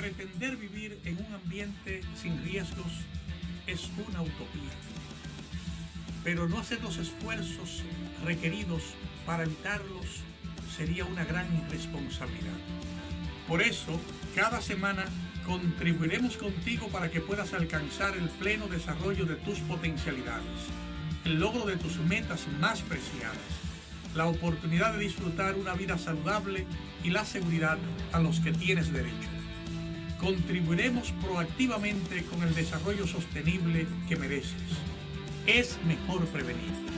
Pretender vivir en un ambiente sin riesgos es una utopía, pero no hacer los esfuerzos requeridos para evitarlos sería una gran irresponsabilidad. Por eso, cada semana contribuiremos contigo para que puedas alcanzar el pleno desarrollo de tus potencialidades, el logro de tus metas más preciadas, la oportunidad de disfrutar una vida saludable y la seguridad a los que tienes derecho. Contribuiremos proactivamente con el desarrollo sostenible que mereces. Es mejor prevenir.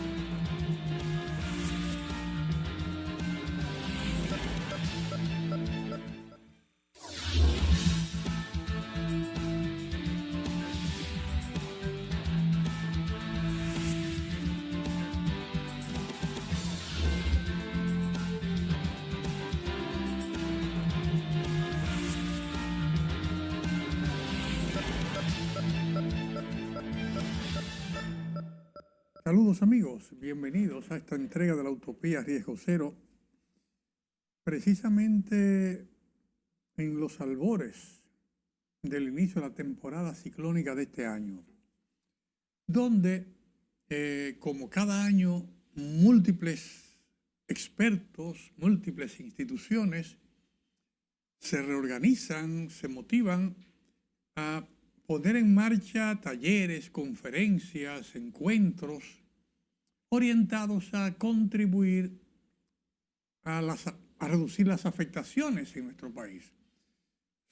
Saludos amigos, bienvenidos a esta entrega de la Utopía Riesgo Cero, precisamente en los albores del inicio de la temporada ciclónica de este año, donde, como cada año, múltiples expertos, múltiples instituciones se reorganizan, se motivan a poner en marcha talleres, conferencias, encuentros orientados a contribuir a reducir las afectaciones en nuestro país.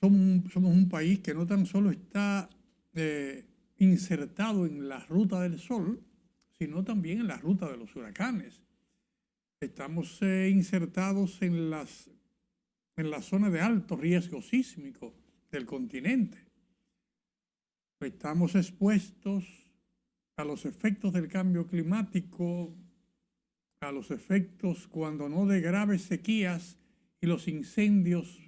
Somos un país que no tan solo está insertado en la ruta del sol, sino también en la ruta de los huracanes. Estamos insertados en la zona de alto riesgo sísmico del continente. Estamos expuestos a los efectos del cambio climático, a los efectos, cuando no de graves sequías, y los incendios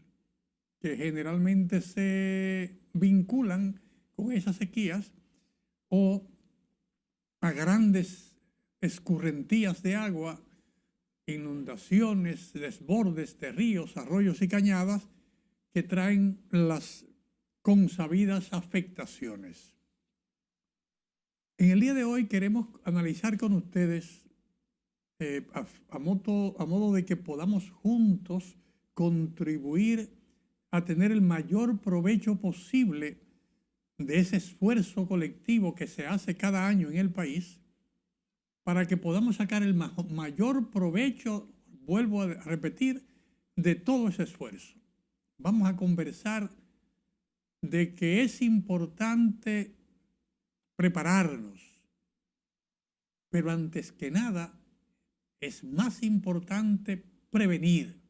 que generalmente se vinculan con esas sequías, o a grandes escurrentías de agua, inundaciones, desbordes de ríos, arroyos y cañadas que traen las consabidas afectaciones. En el día de hoy queremos analizar con ustedes a modo de que podamos juntos contribuir a tener el mayor provecho posible de ese esfuerzo colectivo que se hace cada año en el país, para que podamos sacar el mayor provecho, vuelvo a repetir, de todo ese esfuerzo. Vamos a conversar de que es importante prepararnos, pero antes que nada es más importante prevenir.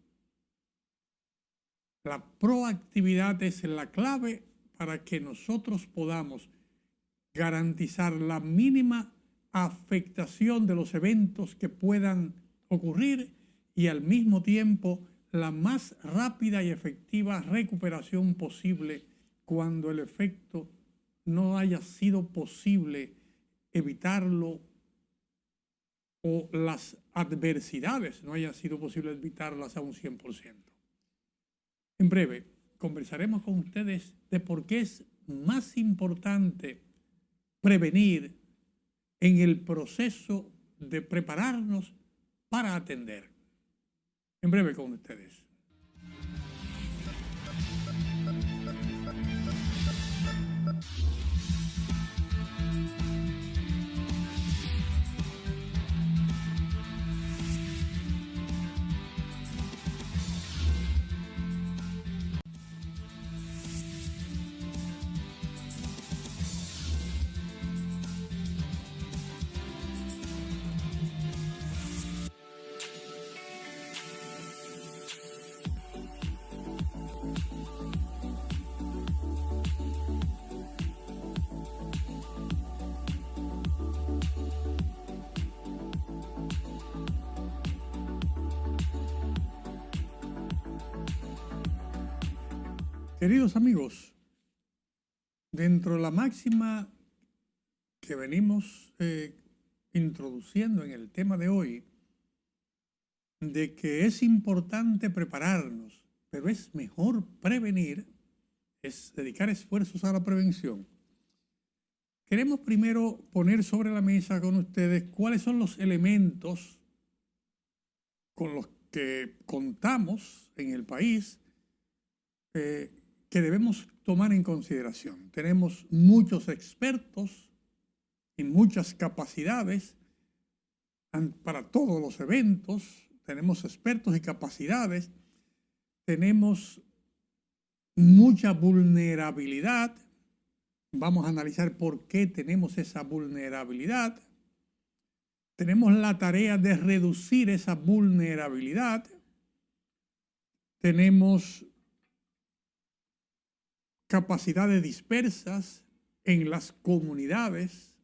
La proactividad es la clave para que nosotros podamos garantizar la mínima afectación de los eventos que puedan ocurrir y al mismo tiempo la más rápida y efectiva recuperación posible cuando el efecto no haya sido posible evitarlo o las adversidades no haya sido posible evitarlas a un 100%. En breve, conversaremos con ustedes de por qué es más importante prevenir en el proceso de prepararnos para atender. En breve con ustedes. Queridos amigos, dentro de la máxima que venimos introduciendo en el tema de hoy, de que es importante prepararnos, pero es mejor prevenir, es dedicar esfuerzos a la prevención, queremos primero poner sobre la mesa con ustedes cuáles son los elementos con los que contamos en el país que debemos tomar en consideración. Tenemos muchos expertos y muchas capacidades para todos los eventos. Tenemos expertos y capacidades. Tenemos mucha vulnerabilidad. Vamos a analizar por qué tenemos esa vulnerabilidad. Tenemos la tarea de reducir esa vulnerabilidad. Tenemos capacidades dispersas en las comunidades,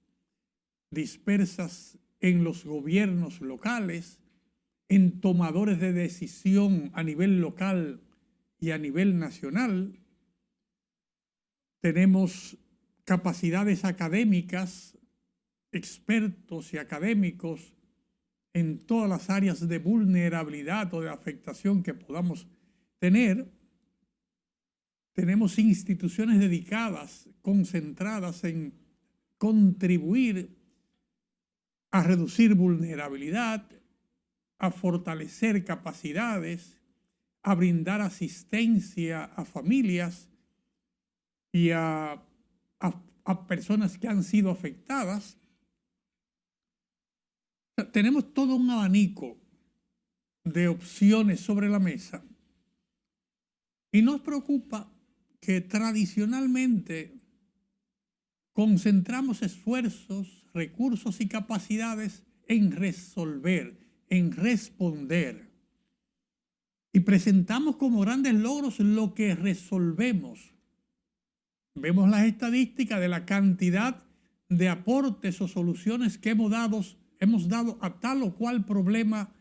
dispersas en los gobiernos locales, en tomadores de decisión a nivel local y a nivel nacional. Tenemos capacidades académicas, expertos y académicos en todas las áreas de vulnerabilidad o de afectación que podamos tener. Tenemos instituciones dedicadas, concentradas en contribuir a reducir vulnerabilidad, a fortalecer capacidades, a brindar asistencia a familias y a personas que han sido afectadas. Tenemos todo un abanico de opciones sobre la mesa y nos preocupa que tradicionalmente concentramos esfuerzos, recursos y capacidades en resolver, en responder. Y presentamos como grandes logros lo que resolvemos. Vemos las estadísticas de la cantidad de aportes o soluciones que hemos dado a tal o cual problema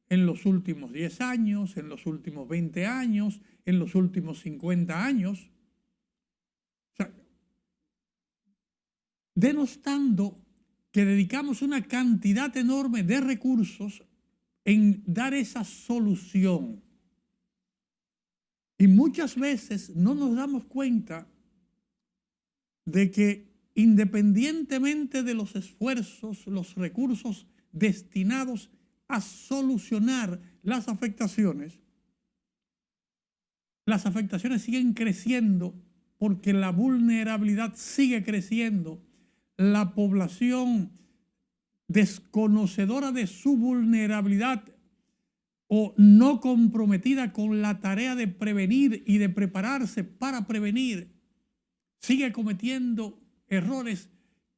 en los últimos 10 años, en los últimos 20 años, en los últimos 50 años. O sea, denostando que dedicamos una cantidad enorme de recursos en dar esa solución. Y muchas veces no nos damos cuenta de que independientemente de los esfuerzos, los recursos destinados a solucionar las afectaciones siguen creciendo porque la vulnerabilidad sigue creciendo. La población desconocedora de su vulnerabilidad o no comprometida con la tarea de prevenir y de prepararse para prevenir, sigue cometiendo errores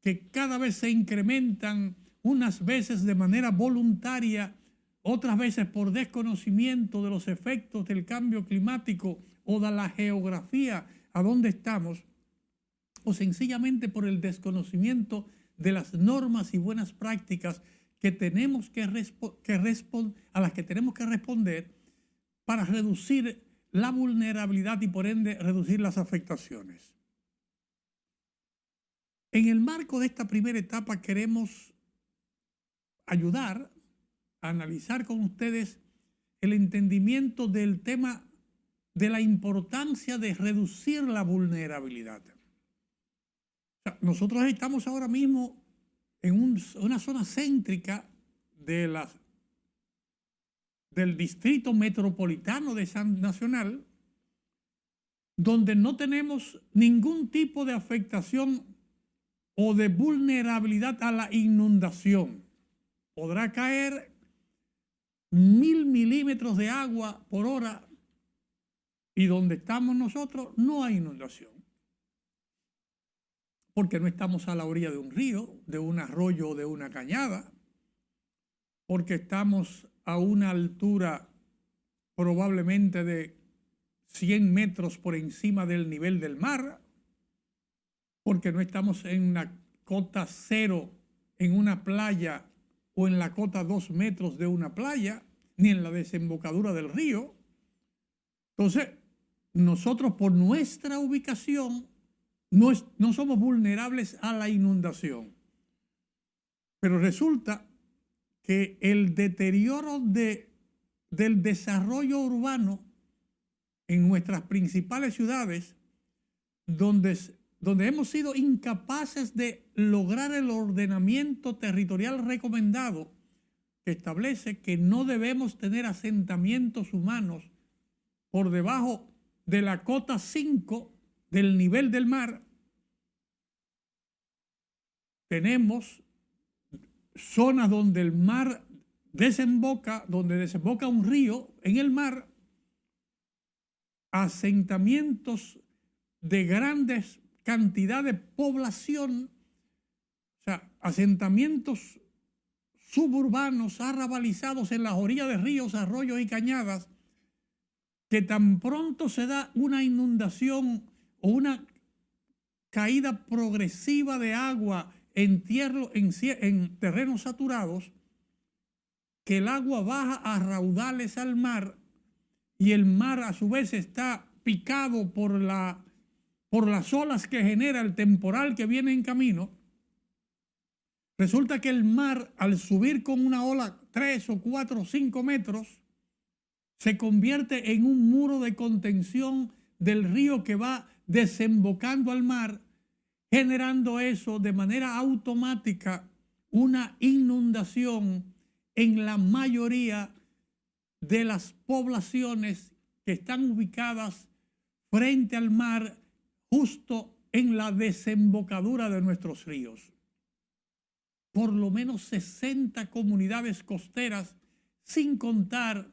que cada vez se incrementan, unas veces de manera voluntaria, otras veces por desconocimiento de los efectos del cambio climático o de la geografía a donde estamos, o sencillamente por el desconocimiento de las normas y buenas prácticas que tenemos a las que tenemos que responder para reducir la vulnerabilidad y por ende reducir las afectaciones. En el marco de esta primera etapa queremos ayudar a analizar con ustedes el entendimiento del tema de la importancia de reducir la vulnerabilidad. O sea, nosotros estamos ahora mismo en una zona céntrica del distrito metropolitano de San Nacional, donde no tenemos ningún tipo de afectación o de vulnerabilidad a la inundación. Podrá caer 1000 milímetros de agua por hora y donde estamos nosotros no hay inundación. Porque no estamos a la orilla de un río, de un arroyo o de una cañada, porque estamos a una altura probablemente de 100 metros por encima del nivel del mar, porque no estamos en la cota 0 en una playa o en la cota 2 metros de una playa, ni en la desembocadura del río. Entonces, nosotros por nuestra ubicación no somos vulnerables a la inundación. Pero resulta que el deterioro del desarrollo urbano en nuestras principales ciudades donde hemos sido incapaces de lograr el ordenamiento territorial recomendado, que establece que no debemos tener asentamientos humanos por debajo de la cota 5 del nivel del mar. Tenemos zonas donde el mar desemboca, donde desemboca un río en el mar, asentamientos de grandes cantidades de población, o sea, asentamientos suburbanos arrabalizados en las orillas de ríos, arroyos y cañadas, que tan pronto se da una inundación o una caída progresiva de agua en terrenos saturados, que el agua baja a raudales al mar y el mar a su vez está picado por las olas que genera el temporal que viene en camino. Resulta que el mar, al subir con una ola 3 o 4 o 5 metros, se convierte en un muro de contención del río que va desembocando al mar, generando eso de manera automática una inundación en la mayoría de las poblaciones que están ubicadas frente al mar, justo en la desembocadura de nuestros ríos. Por lo menos 60 comunidades costeras, sin contar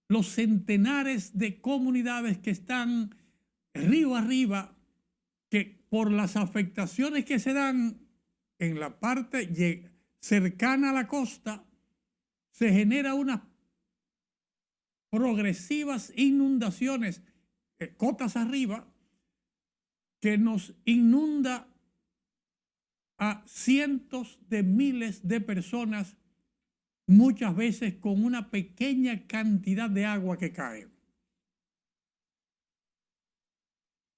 los centenares de comunidades que están río arriba, que por las afectaciones que se dan en la parte cercana a la costa, se genera unas progresivas inundaciones, cotas arriba, que nos inunda a cientos de miles de personas, muchas veces con una pequeña cantidad de agua que cae.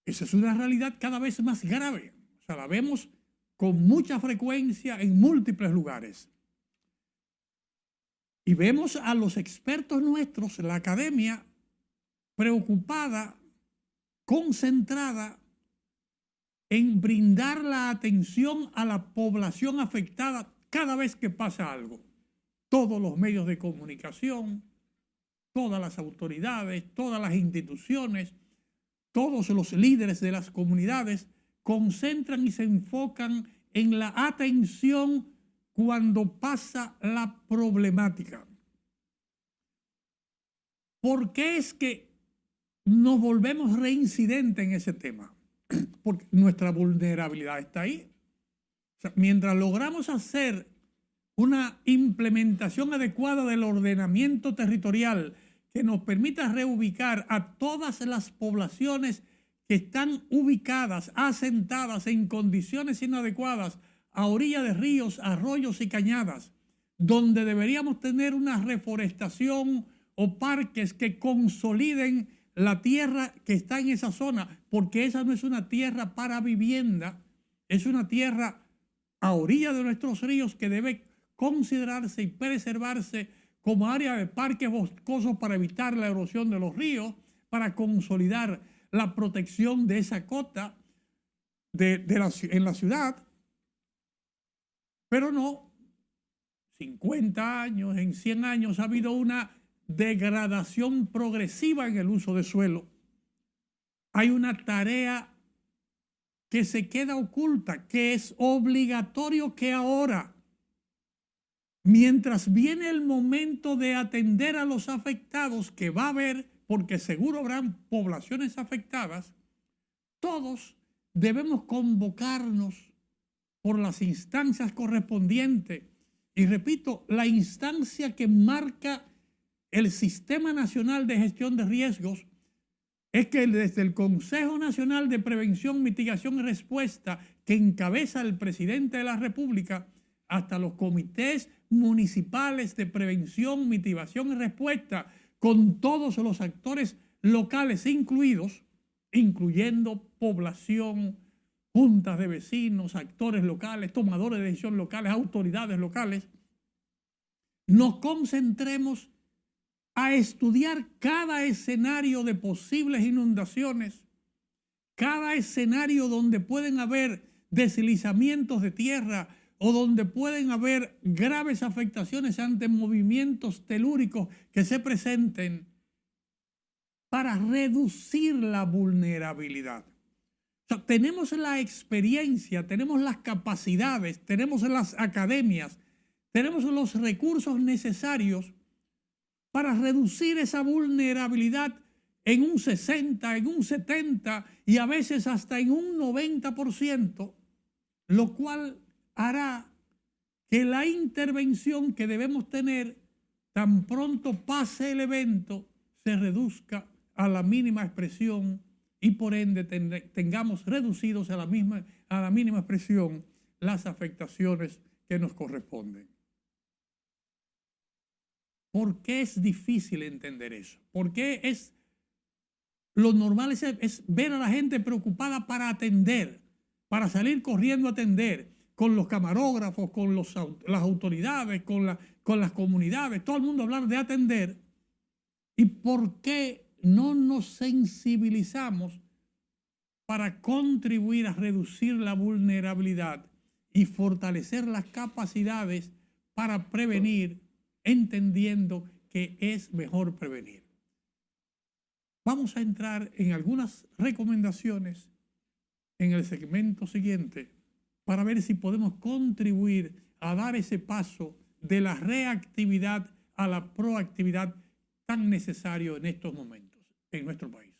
Esa es una realidad cada vez más grave. O sea, la vemos con mucha frecuencia en múltiples lugares. Y vemos a los expertos nuestros, la academia, preocupada, concentrada en brindar la atención a la población afectada cada vez que pasa algo. Todos los medios de comunicación, todas las autoridades, todas las instituciones, todos los líderes de las comunidades concentran y se enfocan en la atención cuando pasa la problemática. ¿Por qué es que nos volvemos reincidentes en ese tema? Porque nuestra vulnerabilidad está ahí. O sea, mientras logramos hacer una implementación adecuada del ordenamiento territorial que nos permita reubicar a todas las poblaciones que están ubicadas, asentadas en condiciones inadecuadas a orilla de ríos, arroyos y cañadas, donde deberíamos tener una reforestación o parques que consoliden la tierra que está en esa zona, porque esa no es una tierra para vivienda, es una tierra a orilla de nuestros ríos que debe considerarse y preservarse como área de parques boscosos para evitar la erosión de los ríos, para consolidar la protección de esa cota en la ciudad. Pero no, 50 años, en 100 años ha habido una degradación progresiva en el uso de suelo. Hay una tarea que se queda oculta, que es obligatorio que ahora, mientras viene el momento de atender a los afectados, que va a haber, porque seguro habrán poblaciones afectadas, todos debemos convocarnos por las instancias correspondientes. Y repito, la instancia que marca el Sistema Nacional de Gestión de Riesgos es que desde el Consejo Nacional de Prevención, Mitigación y Respuesta, que encabeza el presidente de la República, hasta los comités municipales de prevención, mitigación y respuesta, con todos los actores locales incluidos, incluyendo población, juntas de vecinos, actores locales, tomadores de decisión locales, autoridades locales, nos concentremos a estudiar cada escenario de posibles inundaciones, cada escenario donde pueden haber deslizamientos de tierra o donde pueden haber graves afectaciones ante movimientos telúricos que se presenten, para reducir la vulnerabilidad. O sea, tenemos la experiencia, tenemos las capacidades, tenemos las academias, tenemos los recursos necesarios para reducir esa vulnerabilidad en un 60, en un 70 y a veces hasta en un 90%, lo cual hará que la intervención que debemos tener tan pronto pase el evento se reduzca a la mínima expresión y por ende tengamos reducidos a la mínima expresión las afectaciones que nos corresponden. ¿Por qué es difícil entender eso? ¿Por qué lo normal es ver a la gente preocupada para atender, para salir corriendo a atender, con los camarógrafos, con las autoridades, con las comunidades, todo el mundo hablar de atender? ¿Y por qué no nos sensibilizamos para contribuir a reducir la vulnerabilidad y fortalecer las capacidades para prevenir, entendiendo que es mejor prevenir? Vamos a entrar en algunas recomendaciones en el segmento siguiente para ver si podemos contribuir a dar ese paso de la reactividad a la proactividad tan necesario en estos momentos en nuestro país.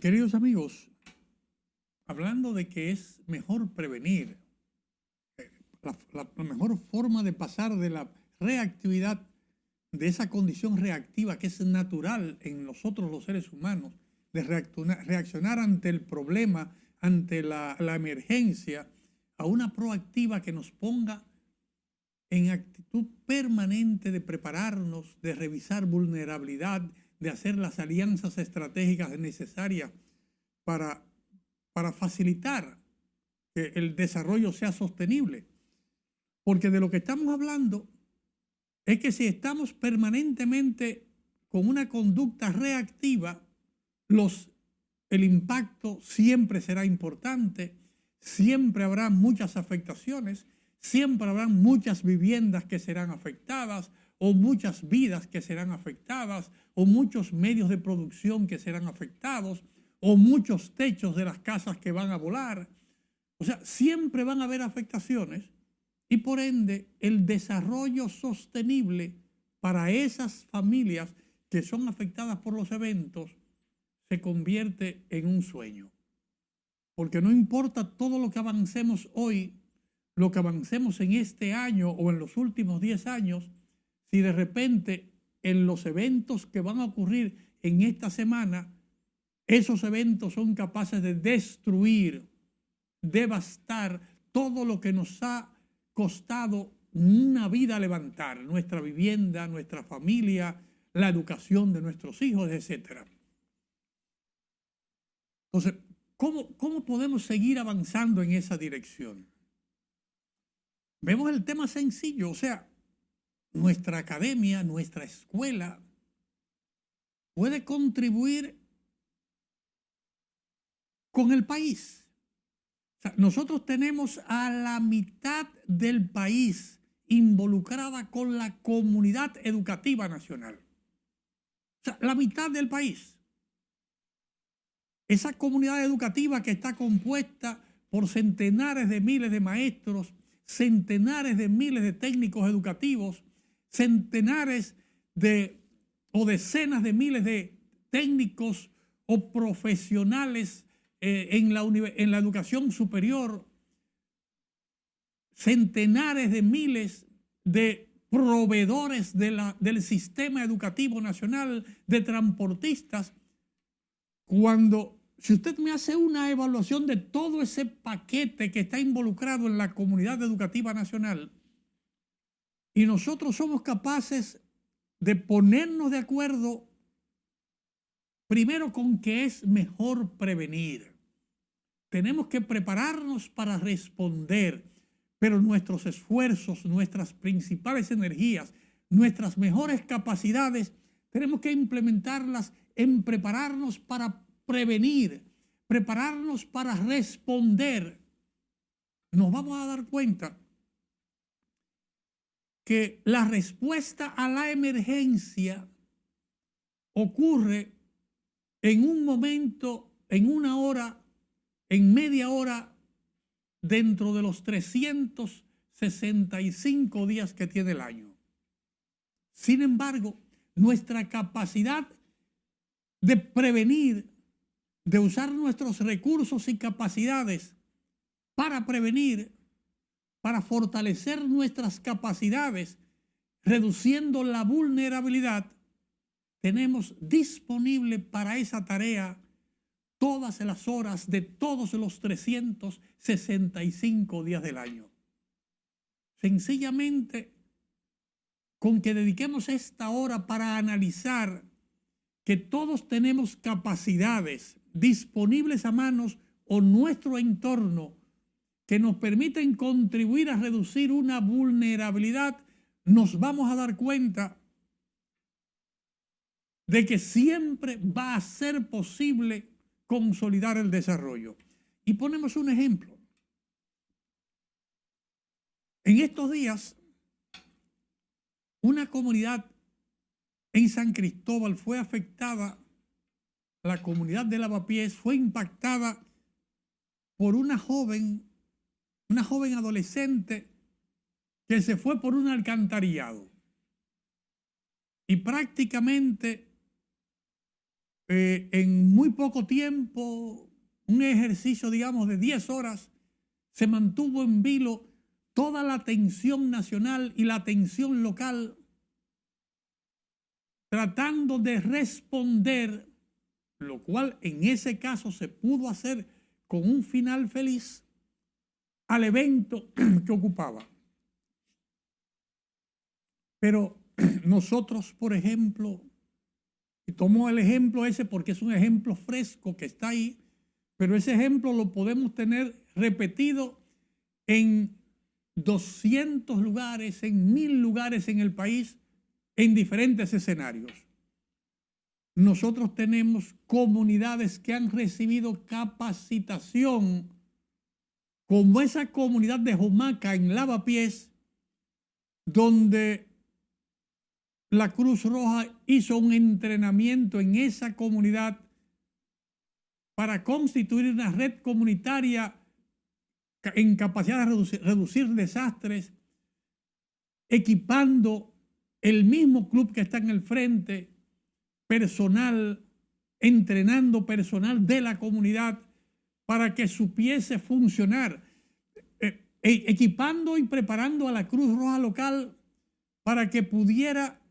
Queridos amigos, hablando de que es mejor prevenir, la mejor forma de pasar de la reactividad, de esa condición reactiva que es natural en nosotros los seres humanos, de reaccionar ante el problema, ante la emergencia, a una proactiva que nos ponga en actitud permanente de prepararnos, de revisar vulnerabilidad, de hacer las alianzas estratégicas necesarias para facilitar que el desarrollo sea sostenible. Porque de lo que estamos hablando es que si estamos permanentemente con una conducta reactiva, el impacto siempre será importante, siempre habrá muchas afectaciones, siempre habrá muchas viviendas que serán afectadas, o muchas vidas que serán afectadas, o muchos medios de producción que serán afectados, o muchos techos de las casas que van a volar. O sea, siempre van a haber afectaciones y por ende el desarrollo sostenible para esas familias que son afectadas por los eventos se convierte en un sueño. Porque no importa todo lo que avancemos hoy, lo que avancemos en este año o en los últimos 10 años, si de repente en los eventos que van a ocurrir en esta semana, esos eventos son capaces de destruir, devastar todo lo que nos ha costado una vida levantar, nuestra vivienda, nuestra familia, la educación de nuestros hijos, etc. Entonces, ¿cómo podemos seguir avanzando en esa dirección? Vemos el tema sencillo, o sea, nuestra academia, nuestra escuela puede contribuir con el país. O sea, nosotros tenemos a la mitad del país involucrada con la comunidad educativa nacional. O sea, la mitad del país. Esa comunidad educativa que está compuesta por centenares de miles de maestros, centenares de miles de técnicos educativos, centenares o decenas de miles de técnicos o profesionales en la educación superior, centenares de miles de proveedores del sistema educativo nacional, de transportistas. Si usted me hace una evaluación de todo ese paquete que está involucrado en la comunidad educativa nacional, y nosotros somos capaces de ponernos de acuerdo primero con que es mejor prevenir. Tenemos que prepararnos para responder, pero nuestros esfuerzos, nuestras principales energías, nuestras mejores capacidades, tenemos que implementarlas en prepararnos para prevenir, prepararnos para responder. Nos vamos a dar cuenta que la respuesta a la emergencia ocurre en un momento, en una hora, en media hora, dentro de los 365 días que tiene el año. Sin embargo, nuestra capacidad de prevenir, de usar nuestros recursos y capacidades para prevenir, para fortalecer nuestras capacidades, reduciendo la vulnerabilidad, tenemos disponible para esa tarea todas las horas de todos los 365 días del año. Sencillamente, con que dediquemos esta hora para analizar que todos tenemos capacidades disponibles a manos o nuestro entorno que nos permiten contribuir a reducir una vulnerabilidad, nos vamos a dar cuenta de que siempre va a ser posible consolidar el desarrollo. Y ponemos un ejemplo. En estos días, una comunidad en San Cristóbal fue afectada, la comunidad de Lavapiés fue impactada por una joven adolescente que se fue por un alcantarillado. Y prácticamente en muy poco tiempo, un ejercicio, digamos, de 10 horas, se mantuvo en vilo toda la atención nacional y la atención local, tratando de responder, lo cual en ese caso se pudo hacer con un final feliz, al evento que ocupaba. Pero nosotros, por ejemplo, y tomo el ejemplo ese porque es un ejemplo fresco que está ahí, pero ese ejemplo lo podemos tener repetido en 200 lugares, en 1000 lugares en el país, en diferentes escenarios. Nosotros tenemos comunidades que han recibido capacitación, como esa comunidad de Jomaca en Lavapiés, donde la Cruz Roja hizo un entrenamiento en esa comunidad para constituir una red comunitaria en capacidad de reducir desastres, equipando el mismo club que está en el frente, personal, entrenando personal de la comunidad para que supiese funcionar, equipando y preparando a la Cruz Roja local para que pudiera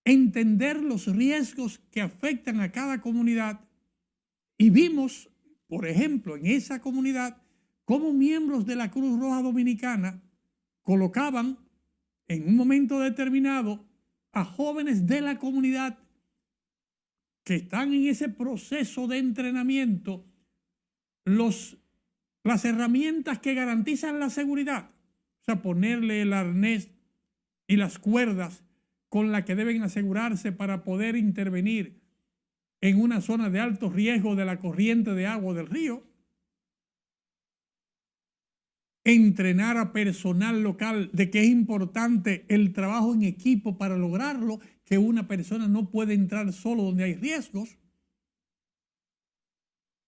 entender los riesgos que afectan a cada comunidad. Y vimos, por ejemplo, en esa comunidad, cómo miembros de la Cruz Roja Dominicana colocaban en un momento determinado a jóvenes de la comunidad que están en ese proceso de entrenamiento las herramientas que garantizan la seguridad. O sea, ponerle el arnés y las cuerdas con las que deben asegurarse para poder intervenir en una zona de alto riesgo de la corriente de agua del río. Entrenar a personal local de que es importante el trabajo en equipo para lograrlo, que una persona no puede entrar solo donde hay riesgos.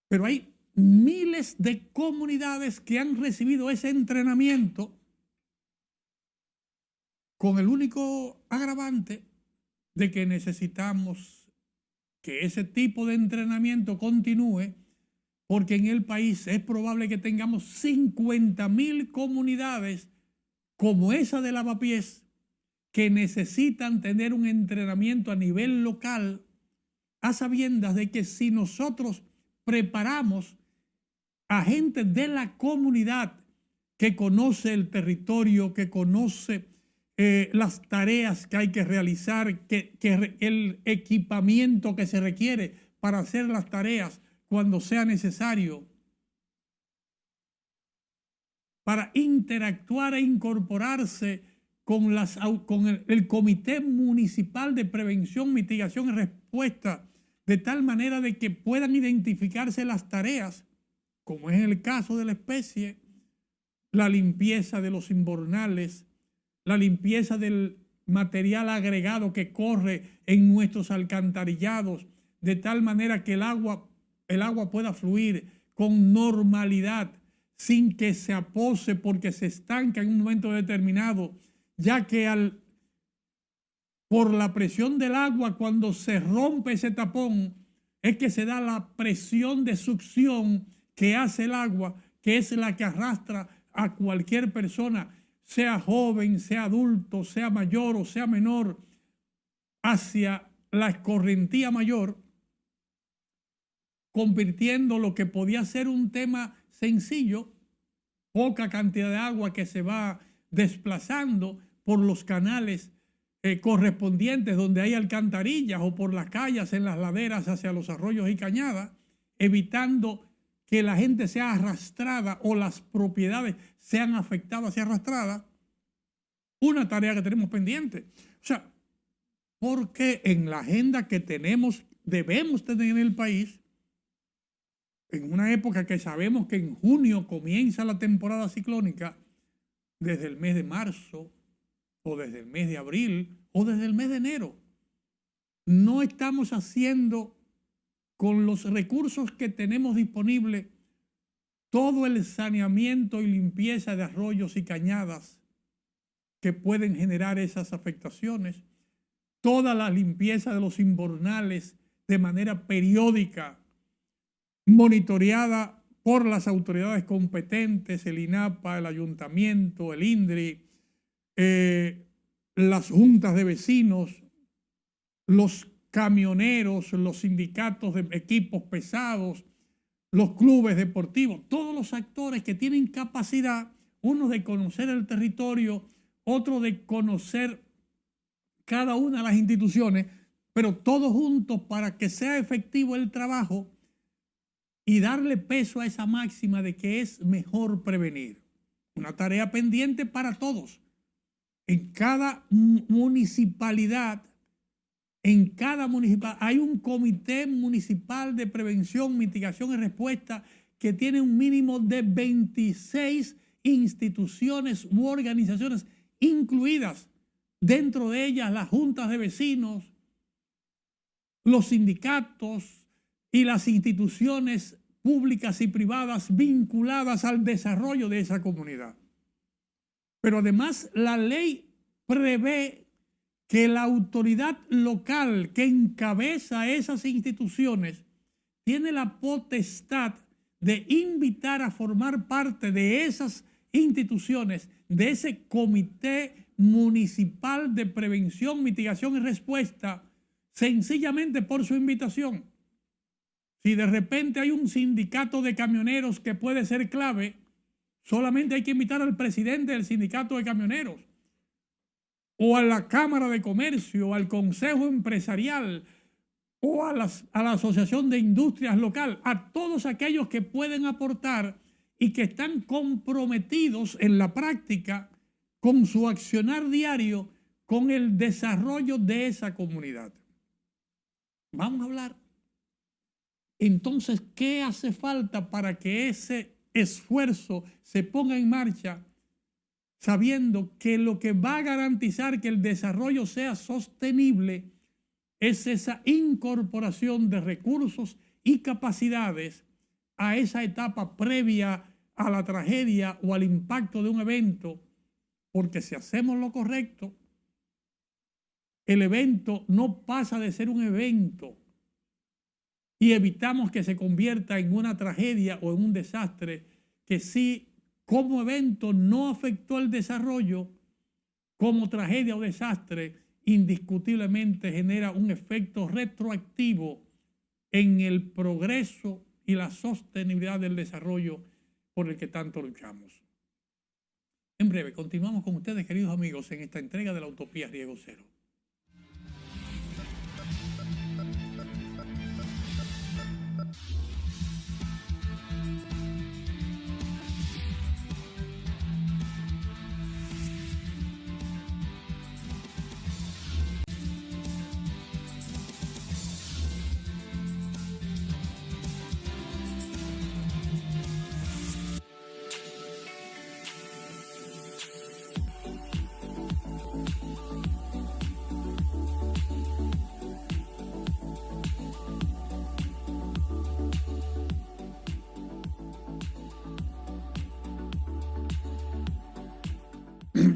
Pero hay miles de comunidades que han recibido ese entrenamiento con el único agravante de que necesitamos que ese tipo de entrenamiento continúe porque en el país es probable que tengamos 50.000 comunidades como esa de Lavapiés que necesitan tener un entrenamiento a nivel local, a sabiendas de que si nosotros preparamos a gente de la comunidad que conoce el territorio, que conoce las tareas que hay que realizar, que el equipamiento que se requiere para hacer las tareas cuando sea necesario, para interactuar e incorporarse con el Comité Municipal de Prevención, Mitigación y Respuesta, de tal manera de que puedan identificarse las tareas, como es el caso de la especie, la limpieza de los invernales, la limpieza del material agregado que corre en nuestros alcantarillados, de tal manera que el agua pueda fluir con normalidad, sin que se apose porque se estanca en un momento determinado, ya que por la presión del agua, cuando se rompe ese tapón, es que se da la presión de succión que hace el agua, que es la que arrastra a cualquier persona, sea joven, sea adulto, sea mayor o sea menor, hacia la escorrentía mayor, convirtiendo lo que podía ser un tema sencillo, poca cantidad de agua que se va desplazando por los canales correspondientes donde hay alcantarillas o por las calles en las laderas hacia los arroyos y cañadas, evitando que la gente sea arrastrada o las propiedades sean afectadas y arrastradas. Una tarea que tenemos pendiente. O sea, porque en la agenda que debemos tener en el país, en una época que sabemos que en junio comienza la temporada ciclónica, desde el mes de marzo o desde el mes de abril o desde el mes de enero, no estamos haciendo con los recursos que tenemos disponibles todo el saneamiento y limpieza de arroyos y cañadas que pueden generar esas afectaciones, toda la limpieza de los invernales de manera periódica, monitoreada por las autoridades competentes, el INAPA, el ayuntamiento, el INDRI, las juntas de vecinos, los camioneros, los sindicatos de equipos pesados, los clubes deportivos, todos los actores que tienen capacidad, uno de conocer el territorio, otro de conocer cada una de las instituciones, pero todos juntos para que sea efectivo el trabajo y darle peso a esa máxima de que es mejor prevenir. Una tarea pendiente para todos. En cada municipalidad hay un comité municipal de prevención, mitigación y respuesta que tiene un mínimo de 26 instituciones u organizaciones incluidas, dentro de ellas las juntas de vecinos, los sindicatos y las instituciones públicas y privadas vinculadas al desarrollo de esa comunidad. Pero además la ley prevé que la autoridad local que encabeza esas instituciones tiene la potestad de invitar a formar parte de esas instituciones, de ese comité municipal de prevención, mitigación y respuesta, sencillamente por su invitación. Si de repente hay un sindicato de camioneros que puede ser clave, solamente hay que invitar al presidente del sindicato de camioneros, o a la Cámara de Comercio, o al Consejo Empresarial, o a la Asociación de Industrias Local, a todos aquellos que pueden aportar y que están comprometidos en la práctica con su accionar diario con el desarrollo de esa comunidad. Vamos a hablar entonces qué hace falta para que ese esfuerzo se ponga en marcha, sabiendo que lo que va a garantizar que el desarrollo sea sostenible es esa incorporación de recursos y capacidades a esa etapa previa a la tragedia o al impacto de un evento, porque si hacemos lo correcto, el evento no pasa de ser un evento y evitamos que se convierta en una tragedia o en un desastre que sí, como evento no afectó el desarrollo, como tragedia o desastre, indiscutiblemente genera un efecto retroactivo en el progreso y la sostenibilidad del desarrollo por el que tanto luchamos. En breve, continuamos con ustedes, queridos amigos, en esta entrega de la Utopía Riego Cero.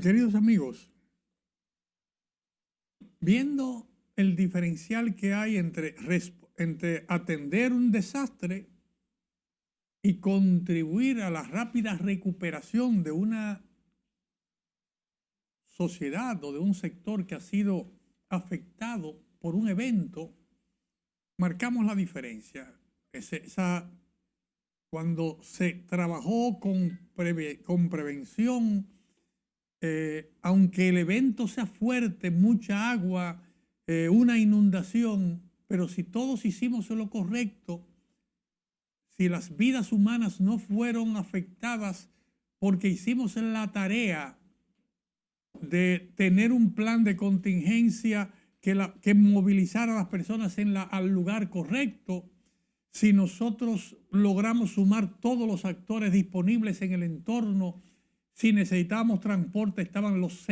Queridos amigos, viendo el diferencial que hay entre atender un desastre y contribuir a la rápida recuperación de una sociedad o de un sector que ha sido afectado por un evento, marcamos la diferencia. Cuando se trabajó con prevención, aunque el evento sea fuerte, mucha agua, una inundación, pero si todos hicimos lo correcto, si las vidas humanas no fueron afectadas porque hicimos la tarea de tener un plan de contingencia que movilizara a las personas al lugar correcto, si nosotros logramos sumar todos los actores disponibles en el entorno, si necesitábamos transporte, estaban los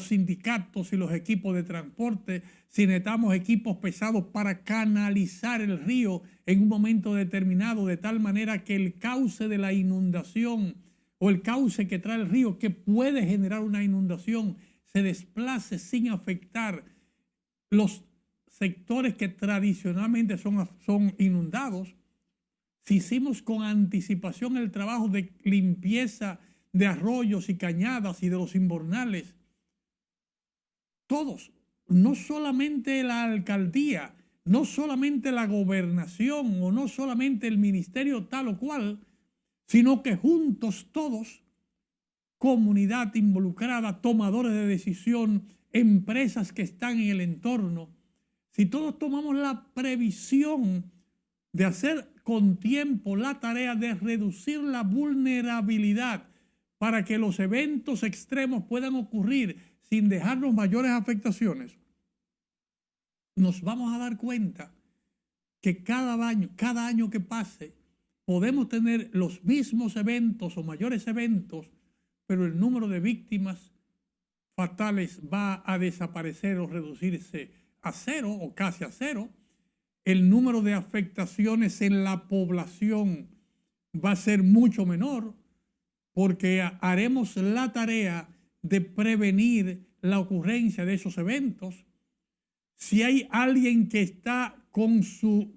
sindicatos y los equipos de transporte, si necesitamos equipos pesados para canalizar el río en un momento determinado, de tal manera que el cauce de la inundación o el cauce que trae el río, que puede generar una inundación, se desplace sin afectar los sectores que tradicionalmente son inundados. Si hicimos con anticipación el trabajo de limpieza de arroyos y cañadas y de los invernales, todos, no solamente la alcaldía, no solamente la gobernación o no solamente el ministerio tal o cual, sino que juntos todos, comunidad involucrada, tomadores de decisión, empresas que están en el entorno, si todos tomamos la previsión de hacer con tiempo la tarea de reducir la vulnerabilidad para que los eventos extremos puedan ocurrir sin dejarnos mayores afectaciones, nos vamos a dar cuenta que cada año que pase, podemos tener los mismos eventos o mayores eventos, pero el número de víctimas fatales va a desaparecer o reducirse a cero o casi a cero. El número de afectaciones en la población va a ser mucho menor, porque haremos la tarea de prevenir la ocurrencia de esos eventos. Si hay alguien que está con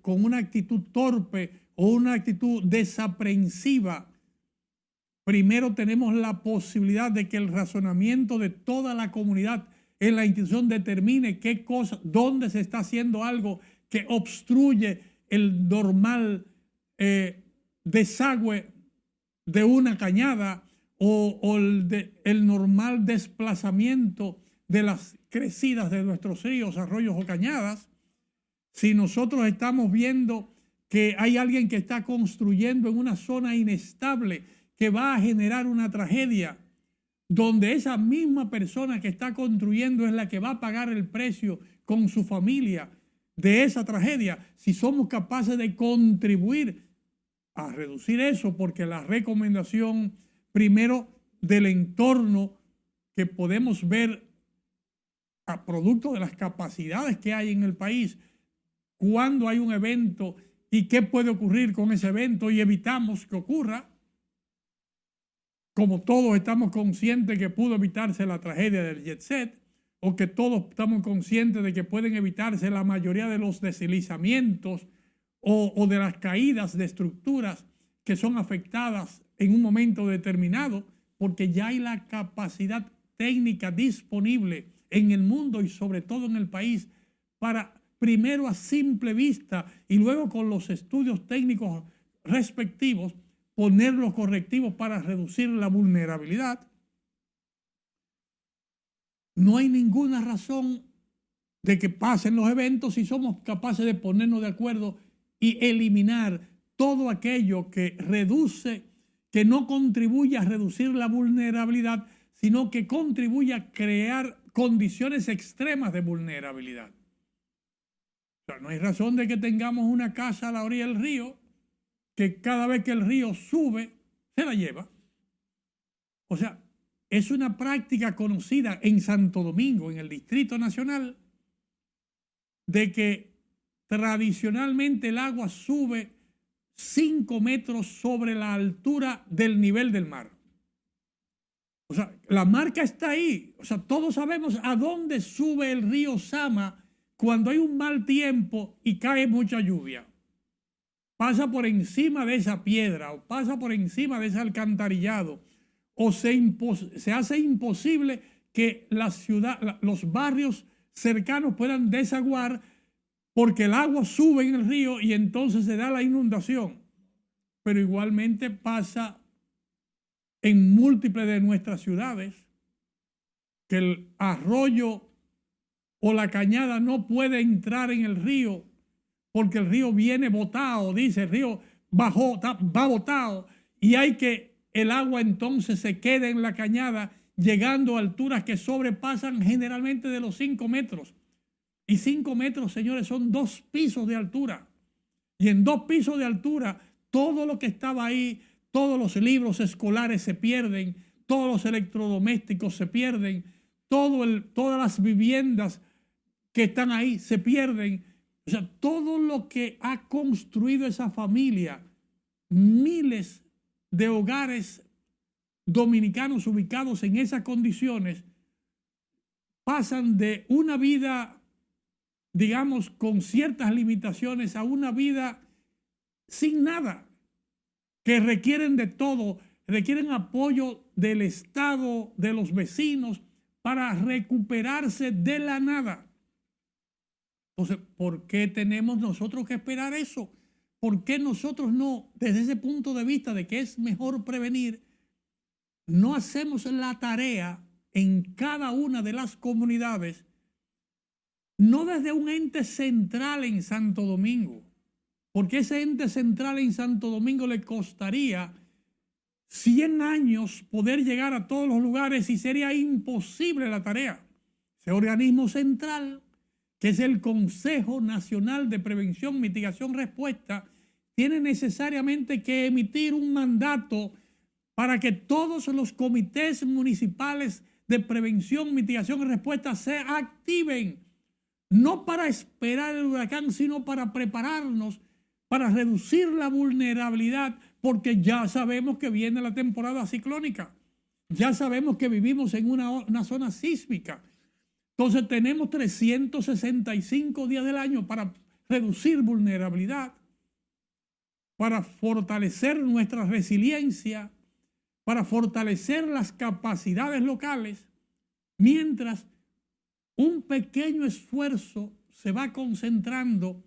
una actitud torpe o una actitud desaprensiva, primero tenemos la posibilidad de que el razonamiento de toda la comunidad en la institución determine qué cosa, dónde se está haciendo algo que obstruye el normal desagüe de una cañada o el normal desplazamiento de las crecidas de nuestros ríos, arroyos o cañadas. Si nosotros estamos viendo que hay alguien que está construyendo en una zona inestable que va a generar una tragedia, donde esa misma persona que está construyendo es la que va a pagar el precio con su familia de esa tragedia, si somos capaces de contribuir a reducir eso, porque la recomendación primero del entorno que podemos ver a producto de las capacidades que hay en el país, cuando hay un evento y qué puede ocurrir con ese evento y evitamos que ocurra, como todos estamos conscientes que pudo evitarse la tragedia del jet set, o que todos estamos conscientes de que pueden evitarse la mayoría de los deslizamientos o de las caídas de estructuras que son afectadas en un momento determinado, porque ya hay la capacidad técnica disponible en el mundo y sobre todo en el país para, primero a simple vista y luego con los estudios técnicos respectivos, poner los correctivos para reducir la vulnerabilidad. No hay ninguna razón de que pasen los eventos si somos capaces de ponernos de acuerdo y eliminar todo aquello que reduce, que no contribuye a reducir la vulnerabilidad, sino que contribuye a crear condiciones extremas de vulnerabilidad. O sea, no hay razón de que tengamos una casa a la orilla del río, que cada vez que el río sube, se la lleva. O sea, es una práctica conocida en Santo Domingo, en el Distrito Nacional, de que tradicionalmente el agua sube 5 metros sobre la altura del nivel del mar. O sea, la marca está ahí. O sea, todos sabemos a dónde sube el río Sama cuando hay un mal tiempo y cae mucha lluvia. Pasa por encima de esa piedra o pasa por encima de ese alcantarillado o se hace imposible que la ciudad, los barrios cercanos puedan desaguar porque el agua sube en el río y entonces se da la inundación. Pero igualmente pasa en múltiples de nuestras ciudades que el arroyo o la cañada no puede entrar en el río porque el río viene botado, dice, el río va botado y hay que el agua entonces se quede en la cañada llegando a alturas que sobrepasan generalmente de los 5 metros. Y 5 metros, señores, son 2 pisos de altura. Y en 2 pisos de altura, todo lo que estaba ahí, todos los libros escolares se pierden, todos los electrodomésticos se pierden, todas las viviendas que están ahí se pierden. O sea, todo lo que ha construido esa familia, miles de hogares dominicanos ubicados en esas condiciones, pasan de una vida, digamos, con ciertas limitaciones a una vida sin nada, que requieren de todo, requieren apoyo del Estado, de los vecinos, para recuperarse de la nada. Entonces, ¿por qué tenemos nosotros que esperar eso? ¿Por qué nosotros no, desde ese punto de vista de que es mejor prevenir, no hacemos la tarea en cada una de las comunidades, no desde un ente central en Santo Domingo? Porque ese ente central en Santo Domingo le costaría 100 años poder llegar a todos los lugares y sería imposible la tarea. Ese organismo central, que es el Consejo Nacional de Prevención, Mitigación, Respuesta, tiene necesariamente que emitir un mandato para que todos los comités municipales de prevención, mitigación y respuesta se activen, no para esperar el huracán, sino para prepararnos, para reducir la vulnerabilidad, porque ya sabemos que viene la temporada ciclónica, ya sabemos que vivimos en una zona sísmica. Entonces tenemos 365 días del año para reducir vulnerabilidad, para fortalecer nuestra resiliencia, para fortalecer las capacidades locales, mientras un pequeño esfuerzo se va concentrando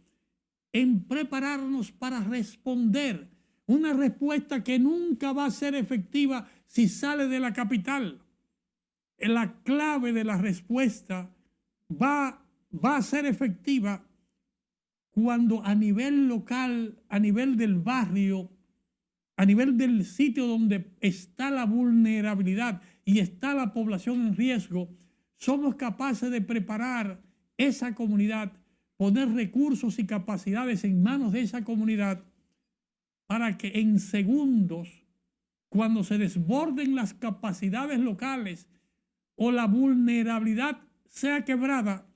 en prepararnos para responder una respuesta que nunca va a ser efectiva si sale de la capital. La clave de la respuesta va a ser efectiva cuando a nivel local, a nivel del barrio, a nivel del sitio donde está la vulnerabilidad y está la población en riesgo, somos capaces de preparar esa comunidad, poner recursos y capacidades en manos de esa comunidad para que en segundos, cuando se desborden las capacidades locales o la vulnerabilidad sea quebrada,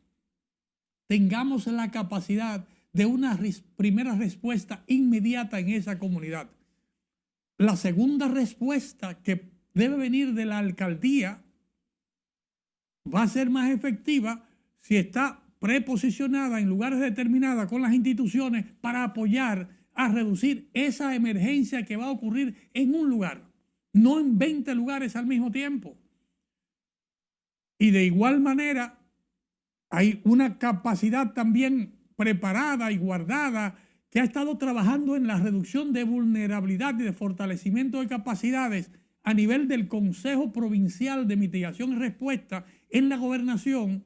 tengamos la capacidad de una primera respuesta inmediata en esa comunidad. La segunda respuesta, que debe venir de la alcaldía, va a ser más efectiva si está preposicionada en lugares determinados con las instituciones para apoyar a reducir esa emergencia que va a ocurrir en un lugar, no en 20 lugares al mismo tiempo. Y de igual manera, hay una capacidad también preparada y guardada que ha estado trabajando en la reducción de vulnerabilidad y de fortalecimiento de capacidades a nivel del Consejo Provincial de Mitigación y Respuesta en la gobernación,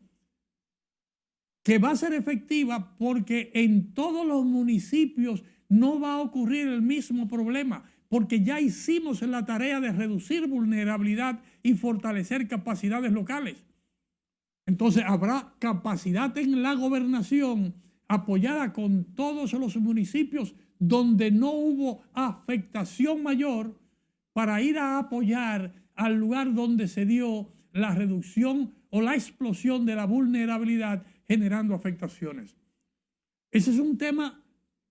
que va a ser efectiva porque en todos los municipios no va a ocurrir el mismo problema, porque ya hicimos la tarea de reducir vulnerabilidad y fortalecer capacidades locales. Entonces habrá capacidad en la gobernación apoyada con todos los municipios donde no hubo afectación mayor para ir a apoyar al lugar donde se dio la reducción o la explosión de la vulnerabilidad generando afectaciones. Ese es un tema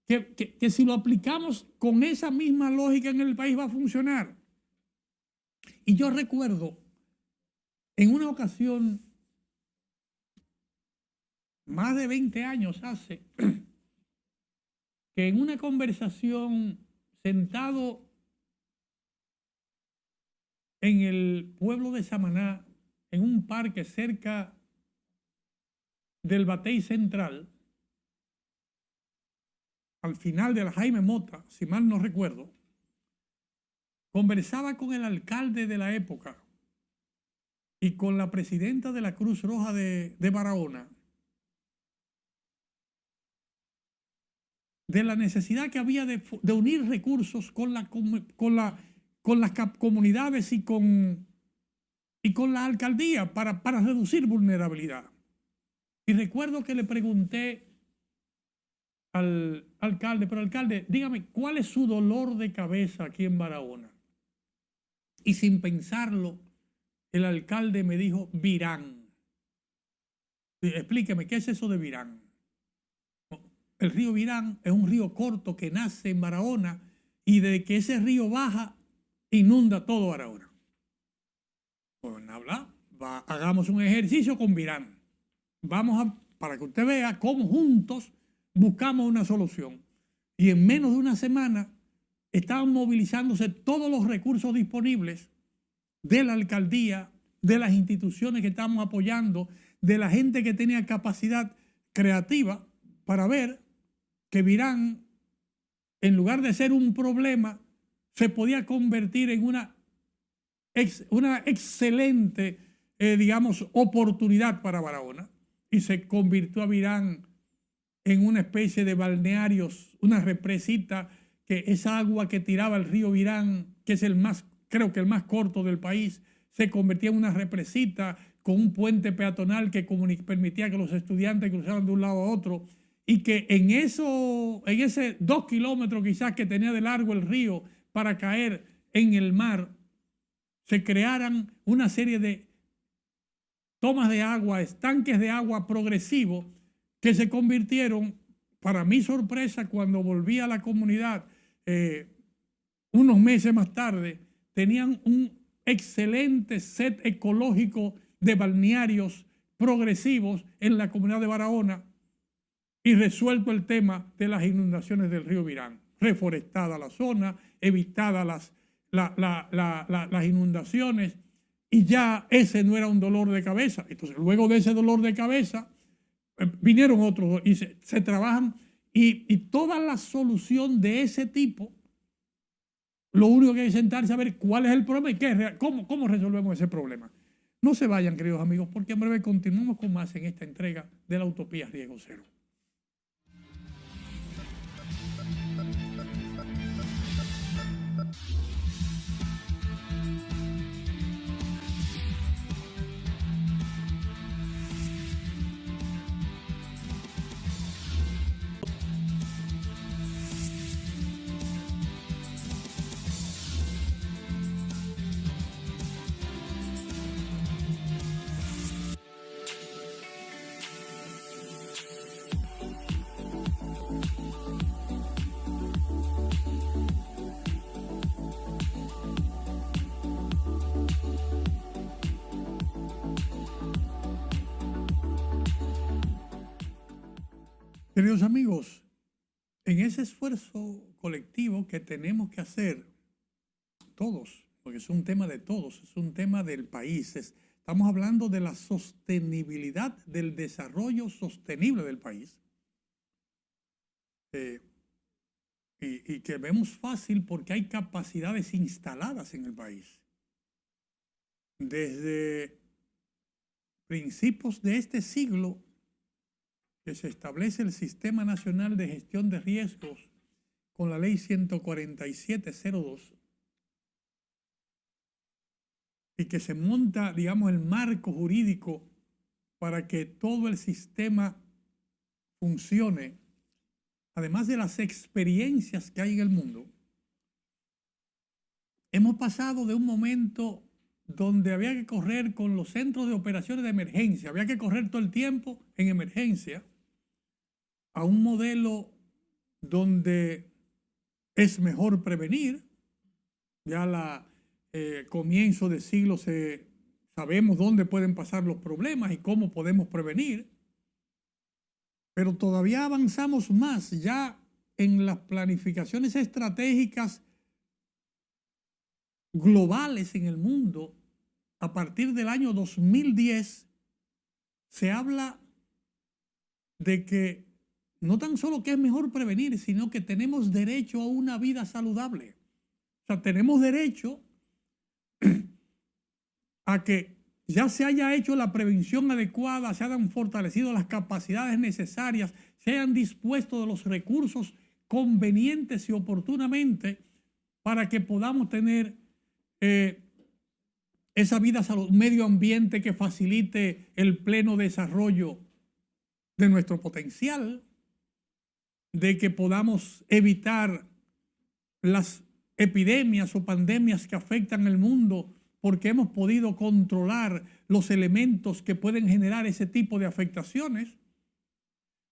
que si lo aplicamos con esa misma lógica en el país va a funcionar. Y yo recuerdo en una ocasión, más de 20 años hace, que en una conversación sentado en el pueblo de Samaná, en un parque cerca del Batey Central, al final de la Jaime Mota, si mal no recuerdo, conversaba con el alcalde de la época y con la presidenta de la Cruz Roja de Barahona de la necesidad que había de unir recursos con las comunidades y con la alcaldía para reducir vulnerabilidad. Y recuerdo que le pregunté al alcalde, pero alcalde, dígame, ¿cuál es su dolor de cabeza aquí en Barahona? Y sin pensarlo, el alcalde me dijo, Virán. Explíqueme, ¿qué es eso de Virán? El río Virán es un río corto que nace en Barahona y de que ese río baja, inunda todo Barahona. Pues hagamos un ejercicio con Virán. Para que usted vea cómo juntos buscamos una solución. Y en menos de una semana estaban movilizándose todos los recursos disponibles de la alcaldía, de las instituciones que estamos apoyando, de la gente que tenía capacidad creativa para ver que Virán, en lugar de ser un problema, se podía convertir en una excelente, oportunidad para Barahona. Y se convirtió a Virán en una especie de balnearios, una represita, que esa agua que tiraba el río Virán, que es creo que el más corto del país, se convertía en una represita con un puente peatonal que permitía que los estudiantes cruzaran de un lado a otro, y que en ese 2 kilómetros quizás que tenía de largo el río para caer en el mar, se crearan una serie de tomas de agua, estanques de agua progresivos que se convirtieron, para mi sorpresa, cuando volví a la comunidad unos meses más tarde, tenían un excelente set ecológico de balnearios progresivos en la comunidad de Barahona y resuelto el tema de las inundaciones del río Virán. Reforestada la zona, evitada las inundaciones, y ya ese no era un dolor de cabeza. Entonces, luego de ese dolor de cabeza, vinieron otros y se trabajan, y toda la solución de ese tipo, lo único que hay que sentarse a ver cuál es el problema y cómo resolvemos ese problema. No se vayan, queridos amigos, porque en breve continuamos con más en esta entrega de la Utopía Riesgo Cero. Queridos amigos, en ese esfuerzo colectivo que tenemos que hacer todos, porque es un tema de todos, es un tema del país, estamos hablando de la sostenibilidad del desarrollo sostenible del país. Y que vemos fácil porque hay capacidades instaladas en el país. Desde principios de este siglo, que se establece el Sistema Nacional de Gestión de Riesgos con la Ley 147.02 y que se monta, digamos, el marco jurídico para que todo el sistema funcione, además de las experiencias que hay en el mundo. Hemos pasado de un momento donde había que correr con los centros de operaciones de emergencia, había que correr todo el tiempo en emergencia, a un modelo donde es mejor prevenir. Ya a comienzo de siglo sabemos dónde pueden pasar los problemas y cómo podemos prevenir, pero todavía avanzamos más ya en las planificaciones estratégicas globales en el mundo. A partir del año 2010 se habla de que no tan solo que es mejor prevenir, sino que tenemos derecho a una vida saludable. O sea, tenemos derecho a que ya se haya hecho la prevención adecuada, se hayan fortalecido las capacidades necesarias, se hayan dispuesto de los recursos convenientes y oportunamente para que podamos tener esa vida saludable, un medio ambiente que facilite el pleno desarrollo de nuestro potencial, de que podamos evitar las epidemias o pandemias que afectan el mundo porque hemos podido controlar los elementos que pueden generar ese tipo de afectaciones.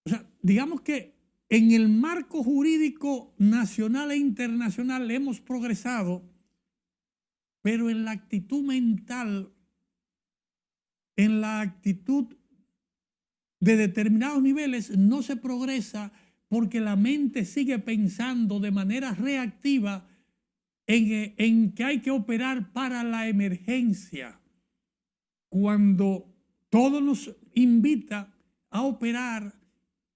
O sea, digamos que en el marco jurídico nacional e internacional hemos progresado, pero en la actitud mental, en la actitud de determinados niveles no se progresa porque la mente sigue pensando de manera reactiva en que hay que operar para la emergencia, cuando todo nos invita a operar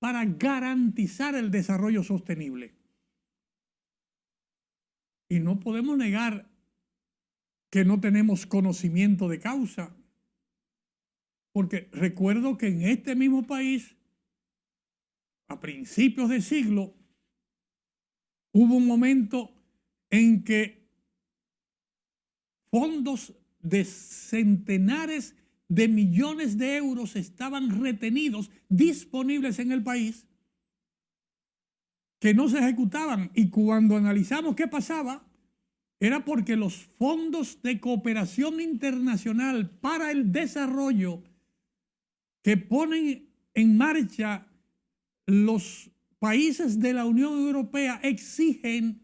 para garantizar el desarrollo sostenible. Y no podemos negar que no tenemos conocimiento de causa, porque recuerdo que en este mismo país, a principios de siglo, hubo un momento en que fondos de centenares de millones de euros estaban retenidos, disponibles en el país, que no se ejecutaban. Y cuando analizamos qué pasaba, era porque los fondos de cooperación internacional para el desarrollo que ponen en marcha los países de la Unión Europea exigen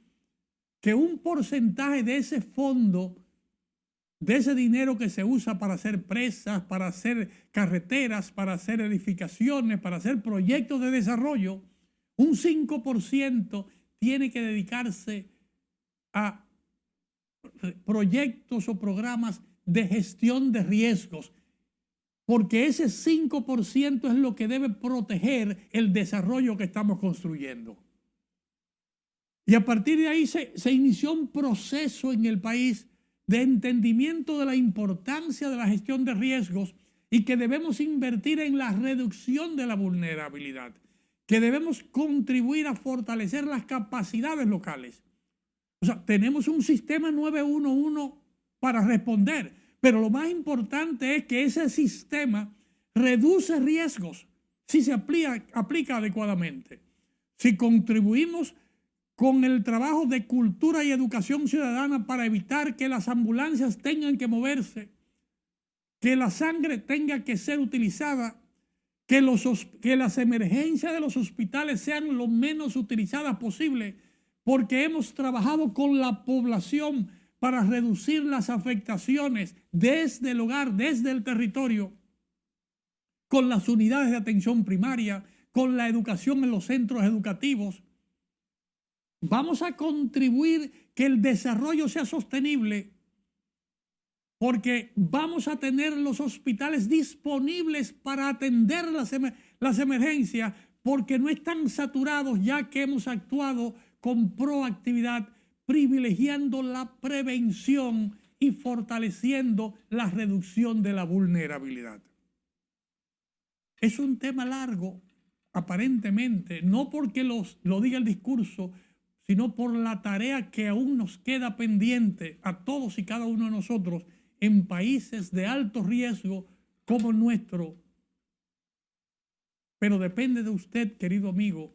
que un porcentaje de ese fondo, de ese dinero que se usa para hacer presas, para hacer carreteras, para hacer edificaciones, para hacer proyectos de desarrollo, un 5% tiene que dedicarse a proyectos o programas de gestión de riesgos, porque ese 5% es lo que debe proteger el desarrollo que estamos construyendo. Y a partir de ahí se inició un proceso en el país de entendimiento de la importancia de la gestión de riesgos y que debemos invertir en la reducción de la vulnerabilidad, que debemos contribuir a fortalecer las capacidades locales. O sea, tenemos un sistema 911 para responder, pero lo más importante es que ese sistema reduce riesgos si se aplica adecuadamente. Si contribuimos con el trabajo de cultura y educación ciudadana para evitar que las ambulancias tengan que moverse, que la sangre tenga que ser utilizada, que las emergencias de los hospitales sean lo menos utilizadas posible, porque hemos trabajado con la población para reducir las afectaciones desde el hogar, desde el territorio, con las unidades de atención primaria, con la educación en los centros educativos. Vamos a contribuir que el desarrollo sea sostenible, porque vamos a tener los hospitales disponibles para atender las emergencias, porque no están saturados, ya que hemos actuado con proactividad, privilegiando la prevención y fortaleciendo la reducción de la vulnerabilidad. Es un tema largo, aparentemente, no porque lo diga el discurso, sino por la tarea que aún nos queda pendiente a todos y cada uno de nosotros en países de alto riesgo como el nuestro. Pero depende de usted, querido amigo,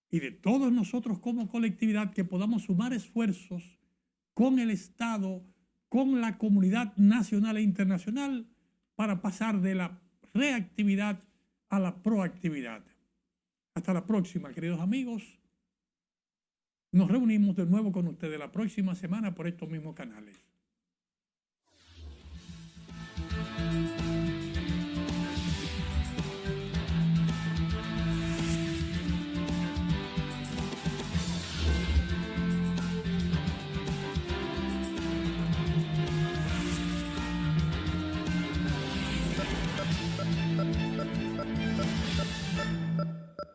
y de todos nosotros como colectividad, que podamos sumar esfuerzos con el Estado, con la comunidad nacional e internacional, para pasar de la reactividad a la proactividad. Hasta la próxima, queridos amigos. Nos reunimos de nuevo con ustedes la próxima semana por estos mismos canales.